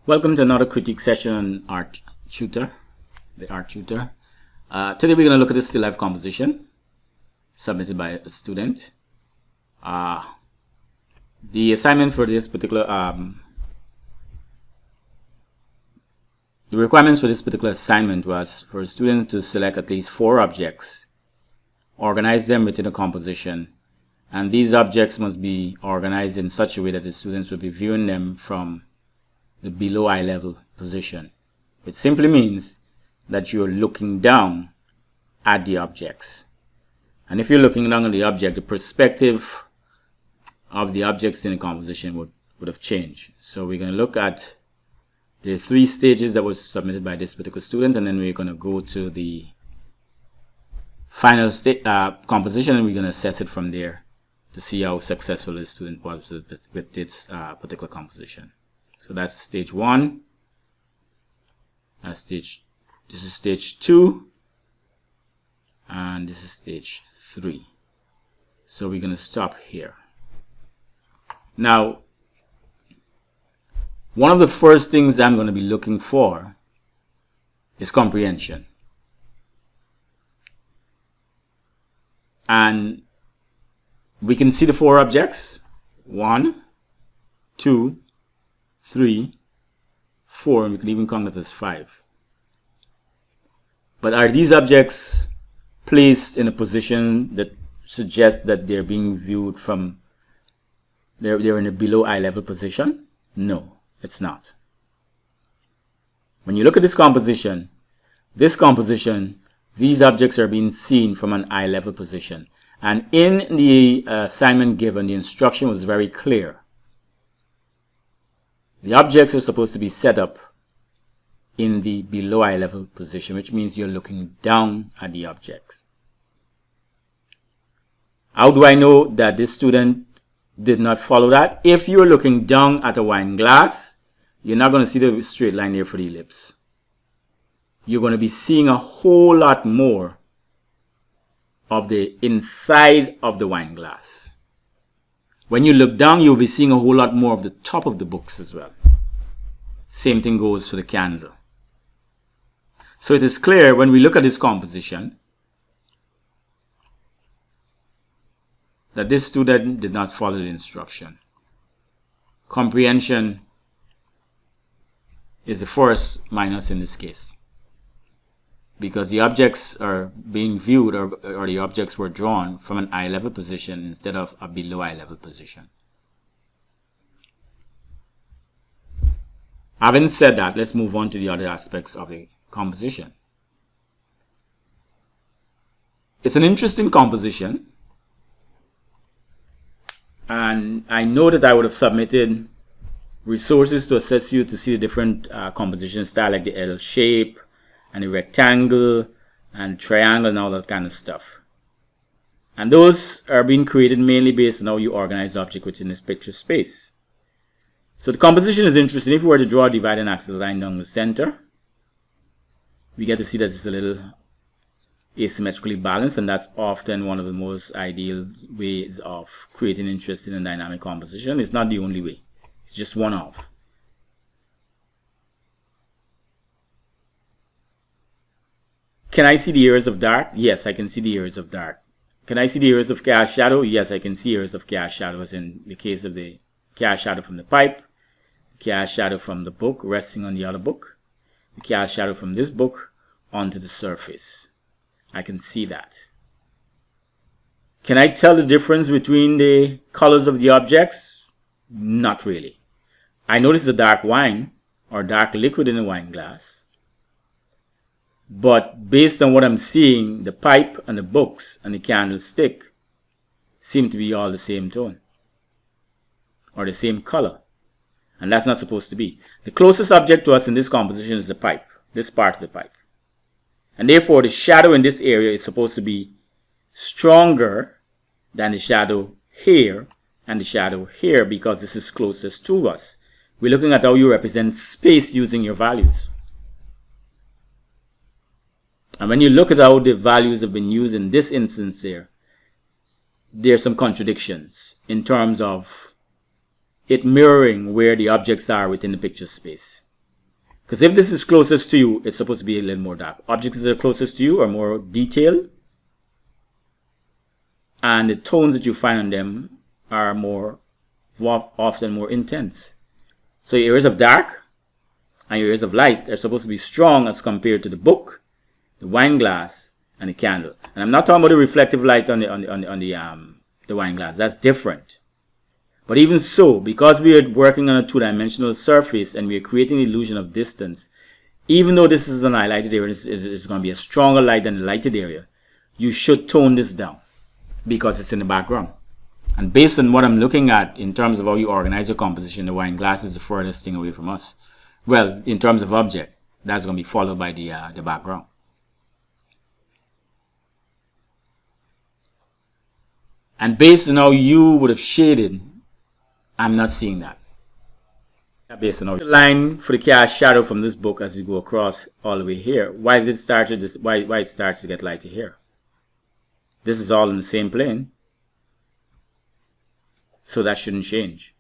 Welcome to another critique session on Art Tutor, the Art Tutor. Today we're going to look at the still life composition submitted by a student. The assignment for this particular, the requirements for this particular assignment was for a student to select at least 4 objects, organize them within a composition, and these objects must be organized in such a way that the students will be viewing them from the below eye level position. It simply means that you're looking down at the objects. And if you're looking down at the object, the perspective of the objects in the composition would have changed. So we're going to look at the 3 stages that was submitted by this particular student, and then we're going to go to the final composition, and we're going to assess it from there to see how successful the student was with its particular composition. So that's stage 1. This is stage 2. And this is stage 3. So we're going to stop here. Now, one of the first things I'm going to be looking for is comprehension. And we can see the 4 objects. 1, 2, 3, 4, and we can even count that as 5. But are these objects placed in a position that suggests that they're being viewed from, they're in a below eye level position? No, it's not. When you look at this composition, these objects are being seen from an eye level position. And in the assignment given, the instruction was very clear. The objects are supposed to be set up in the below eye level position, which means you're looking down at the objects. How do I know that this student did not follow that? If you're looking down at a wine glass, you're not going to see the straight line there for the ellipse. You're going to be seeing a whole lot more of the inside of the wine glass. When you look down, you'll be seeing a whole lot more of the top of the books as well. Same thing goes for the candle. So it is clear when we look at this composition that this student did not follow the instruction. Comprehension is the first minus in this case, because the objects are being viewed or the objects were drawn from an eye level position instead of a below eye level position. Having said that, let's move on to the other aspects of the composition. It's an interesting composition, and I know that I would have submitted resources to assess you to see the different composition style, like the L shape and the rectangle and triangle and all that kind of stuff. And those are being created mainly based on how you organize the object within this picture space. So the composition is interesting. If we were to draw a dividing axis line down the center, we get to see that it's a little asymmetrically balanced, and that's often one of the most ideal ways of creating interesting and dynamic composition. It's not the only way. It's just one of. Can I see the areas of dark? Yes, I can see the areas of dark. Can I see the areas of cast shadow? Yes, I can see areas of cast shadow, as in the case of the cast shadow from the pipe, cast shadow from the book resting on the other book, the cast shadow from this book onto the surface. I can see that. Can I tell the difference between the colors of the objects? Not really. I notice the dark wine or dark liquid in the wine glass. But based on what I'm seeing, the pipe and the books and the candlestick seem to be all the same tone or the same color. And that's not supposed to be. The closest object to us in this composition is the pipe, this part of the pipe. And therefore, the shadow in this area is supposed to be stronger than the shadow here and the shadow here, because this is closest to us. We're looking at how you represent space using your values. And when you look at how the values have been used in this instance here, there are some contradictions in terms of it mirroring where the objects are within the picture space. Because if this is closest to you, it's supposed to be a little more dark. Objects that are closest to you are more detailed, and the tones that you find on them are often more intense. So your areas of dark and your areas of light are supposed to be strong as compared to the book, the wine glass, and the candle. And I'm not talking about the reflective light on the wine glass. That's different. But even so, because we are working on a two-dimensional surface and we are creating the illusion of distance, even though this is an highlighted area, it's going to be a stronger light than the lighted area, you should tone this down because it's in the background. And based on what I'm looking at in terms of how you organize your composition, the wine glass is the furthest thing away from us. Well, in terms of object, that's going to be followed by the background. And based on how you would have shaded, I'm not seeing that. Based on how the line for the cast shadow from this book as you go across all the way here, why it starts to get lighter here? This is all in the same plane, so that shouldn't change.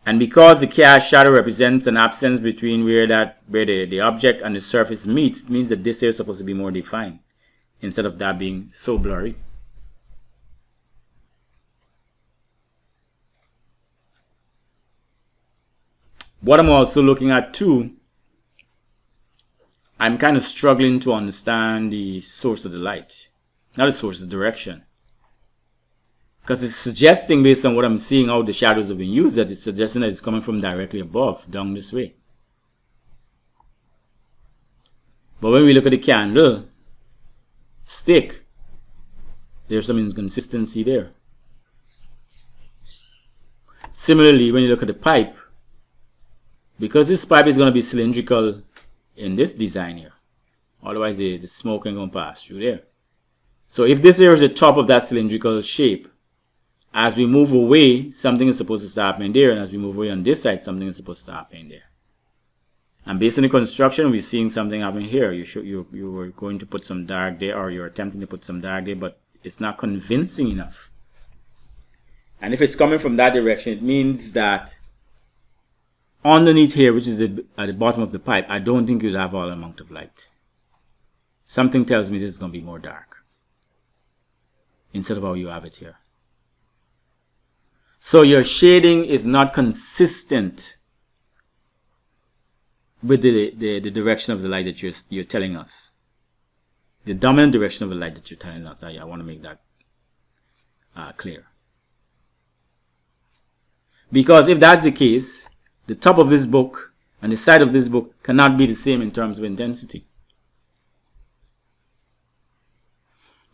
And because the cast shadow represents an absence between where the object and the surface meets, it means that this area is supposed to be more defined instead of that being so blurry. What I'm also looking at too, I'm kind of struggling to understand the source of the light. Not the source, the direction. Because it's suggesting, based on what I'm seeing, how the shadows have been used, that it's suggesting that it's coming from directly above, down this way. But when we look at the candle stick, there's some inconsistency there. Similarly, when you look at the pipe, because this pipe is going to be cylindrical in this design here, otherwise the smoke ain't going to pass through there. So if this here is the top of that cylindrical shape, as we move away, something is supposed to start happening there, and as we move away on this side, something is supposed to start happening there. And based on the construction, we're seeing something happening here. You were going to put some dark there, or you're attempting to put some dark there, but it's not convincing enough. And if it's coming from that direction, it means that underneath here, which is at the bottom of the pipe, I don't think you'd have all amount of light. Something tells me this is going to be more dark instead of how you have it here. So your shading is not consistent with the direction of the light that you're telling us. The dominant direction of the light that you're telling us. I want to make that clear. Because if that's the case, the top of this book and the side of this book cannot be the same in terms of intensity.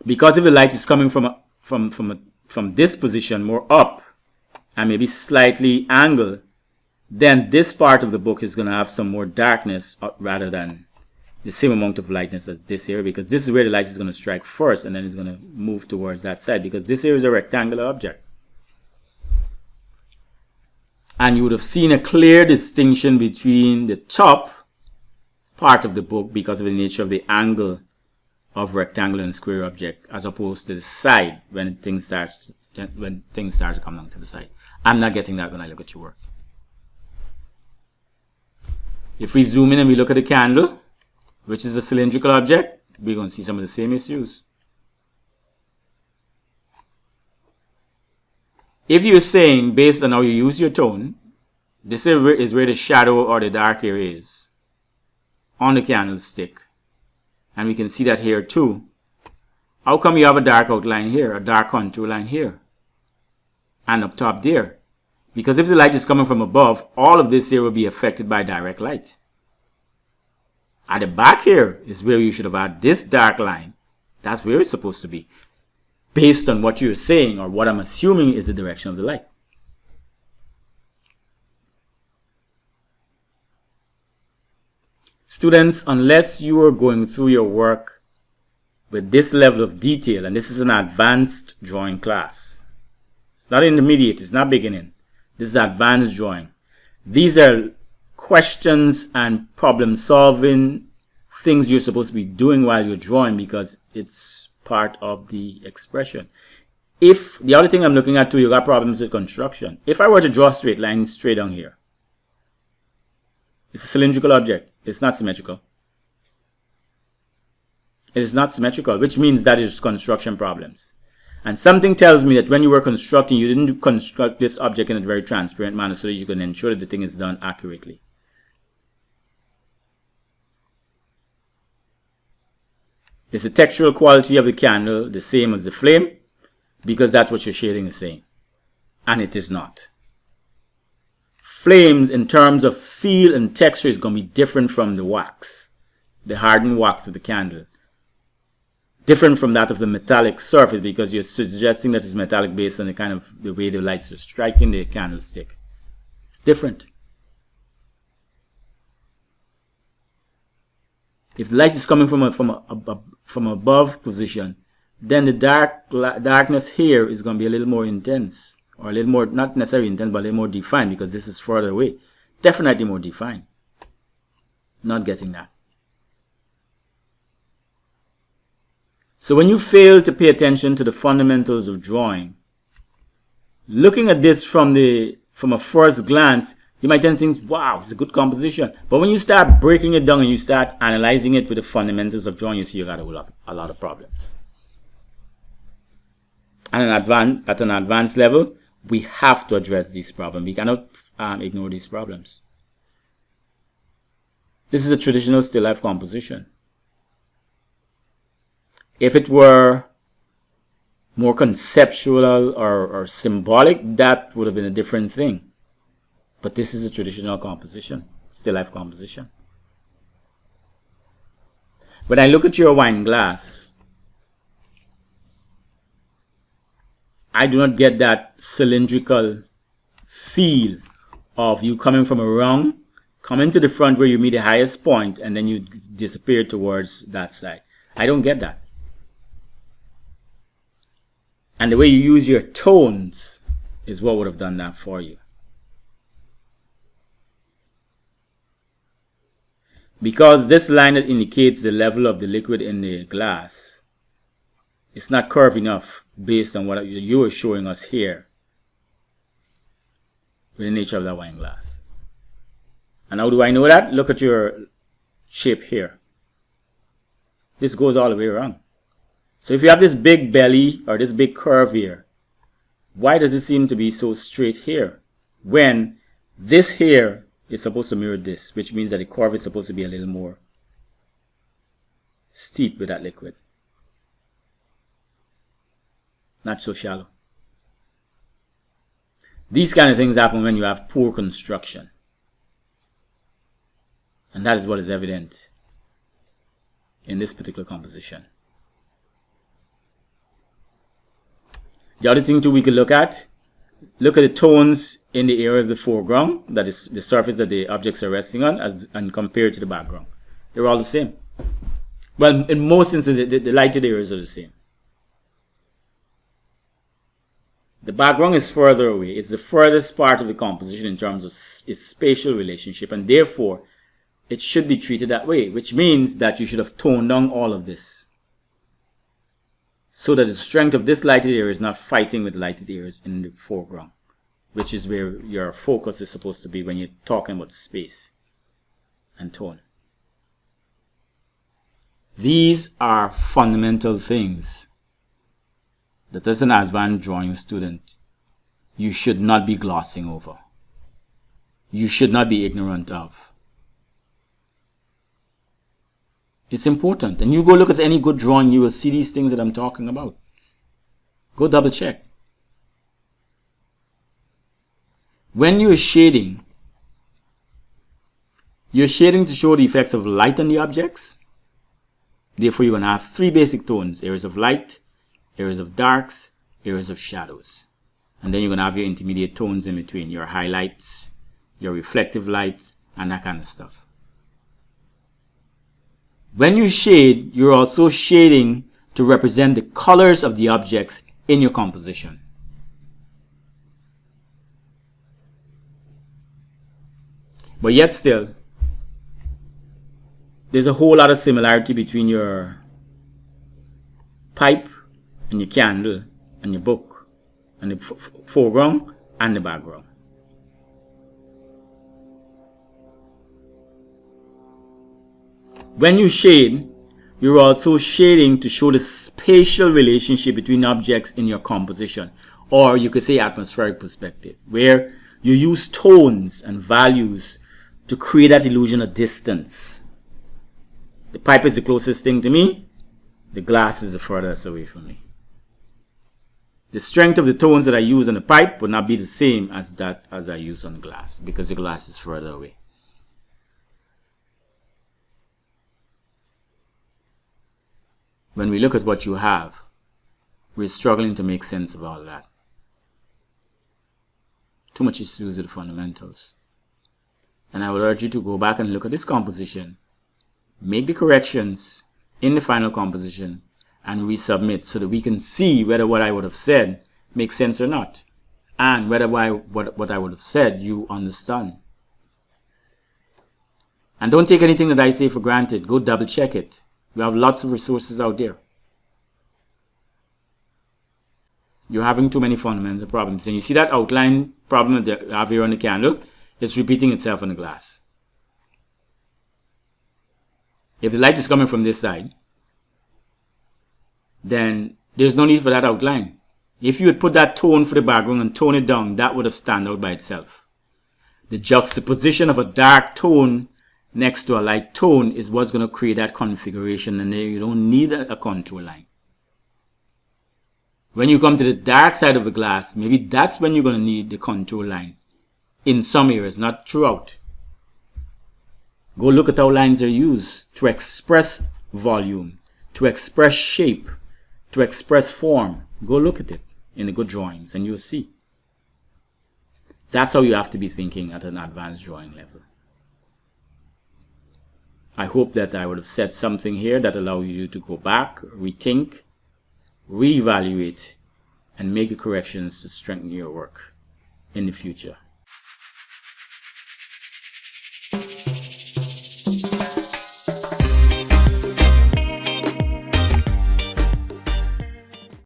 Because if the light is coming from this position more up and maybe slightly angled, then this part of the book is going to have some more darkness rather than the same amount of lightness as this area, because this is where the light is going to strike first and then it's going to move towards that side, because this area is a rectangular object. And you would have seen a clear distinction between the top part of the book because of the nature of the angle of rectangular and square object, as opposed to the side when things start to come down to the side. I'm not getting that when I look at your work. If we zoom in and we look at the candle, which is a cylindrical object, we're going to see some of the same issues. If you're saying, based on how you use your tone, this is where the shadow or the dark area is on the candlestick, and we can see that here too, how come you have a dark outline here, a dark contour line here, and up top there? Because if the light is coming from above, all of this here will be affected by direct light. At the back here is where you should have had this dark line. That's where it's supposed to be, based on what you're saying, or what I'm assuming is the direction of the light. Students, unless you are going through your work with this level of detail, and this is an advanced drawing class. It's not intermediate, it's not beginning. This is advanced drawing. These are questions and problem solving things you're supposed to be doing while you're drawing, because it's part of the expression. If the other thing I'm looking at too, you got problems with construction. If I were to draw a straight line straight down here, It's a cylindrical object. It's not symmetrical. It is not symmetrical, which means that is construction problems. And something tells me that when you were constructing, you didn't construct this object in a very transparent manner so that you can ensure that the thing is done accurately. Is the textural quality of the candle the same as the flame? Because that's what your shading is saying. And it is not. Flames, in terms of feel and texture, is going to be different from the wax, the hardened wax of the candle. Different from that of the metallic surface, because you're suggesting that it's metallic based on the kind of the way the lights are striking the candlestick. It's different. If the light is coming from above position, then the darkness here is going to be a little more intense, or a little more, not necessarily intense, but a little more defined, because this is further away. Definitely more defined. Not getting that. So when you fail to pay attention to the fundamentals of drawing, looking at this from a first glance, you might then think, wow, it's a good composition. But when you start breaking it down and you start analyzing it with the fundamentals of drawing, you see you got a lot of problems. And at an advanced level, we have to address these problems. We cannot ignore these problems. This is a traditional still life composition. If it were more conceptual or symbolic, that would have been a different thing. But this is a traditional composition, still life composition. When I look at your wine glass, I do not get that cylindrical feel of you coming from around, coming to the front where you meet the highest point, and then you disappear towards that side. I don't get that. And the way you use your tones is what would have done that for you. Because this line that indicates the level of the liquid in the glass, it's not curved enough based on what you are showing us here with the nature of that wine glass. And how do I know that? Look at your shape here. This goes all the way around. So if you have this big belly or this big curve here, why does it seem to be so straight here? When this here is supposed to mirror this, which means that the curve is supposed to be a little more steep with that liquid. Not so shallow. These kind of things happen when you have poor construction. And that is what is evident in this particular composition. The other thing too we could look at the tones in the area of the foreground, that is the surface that the objects are resting on, and compare it to the background. They're all the same. Well, in most instances, the lighted areas are the same. The background is further away. It's the furthest part of the composition in terms of its spatial relationship, and therefore, it should be treated that way, which means that you should have toned down all of this, so that the strength of this lighted area is not fighting with lighted areas in the foreground, which is where your focus is supposed to be when you're talking about space and tone. These are fundamental things that as an advanced drawing student, you should not be glossing over. You should not be ignorant of. It's important. And you go look at any good drawing, you will see these things that I'm talking about. Go double check. When you're shading to show the effects of light on the objects. Therefore, you're going to have three basic tones: areas of light, areas of darks, areas of shadows. And then you're going to have your intermediate tones in between, your highlights, your reflective lights, and that kind of stuff. When you shade, you're also shading to represent the colors of the objects in your composition. But yet still, there's a whole lot of similarity between your pipe and your candle and your book and the foreground and the background. When you shade, you're also shading to show the spatial relationship between objects in your composition, or you could say atmospheric perspective, where you use tones and values to create that illusion of distance. The pipe is the closest thing to me, the glass is the furthest away from me. The strength of the tones that I use on the pipe would not be the same as that as I use on the glass, because the glass is further away. When we look at what you have, we're struggling to make sense of all that. Too much is to do with the fundamentals. And I would urge you to go back and look at this composition, make the corrections in the final composition, and resubmit so that we can see whether what I would have said makes sense or not, and whether what I would have said you understand. And don't take anything that I say for granted. Go double check it. We have lots of resources out there. You're having too many fundamental problems. And you see that outline problem that you have here on the candle? It's repeating itself on the glass. If the light is coming from this side, then there's no need for that outline. If you had put that tone for the background and tone it down, that would have stand out by itself. The juxtaposition of a dark tone next to a light tone is what's going to create that configuration, and then you don't need a contour line. When you come to the dark side of the glass, maybe that's when you're going to need the contour line. In some areas, not throughout. Go look at how lines are used to express volume, to express shape, to express form. Go look at it in the good drawings and you'll see. That's how you have to be thinking at an advanced drawing level. I hope that I would have said something here that allows you to go back, rethink, reevaluate, and make the corrections to strengthen your work in the future.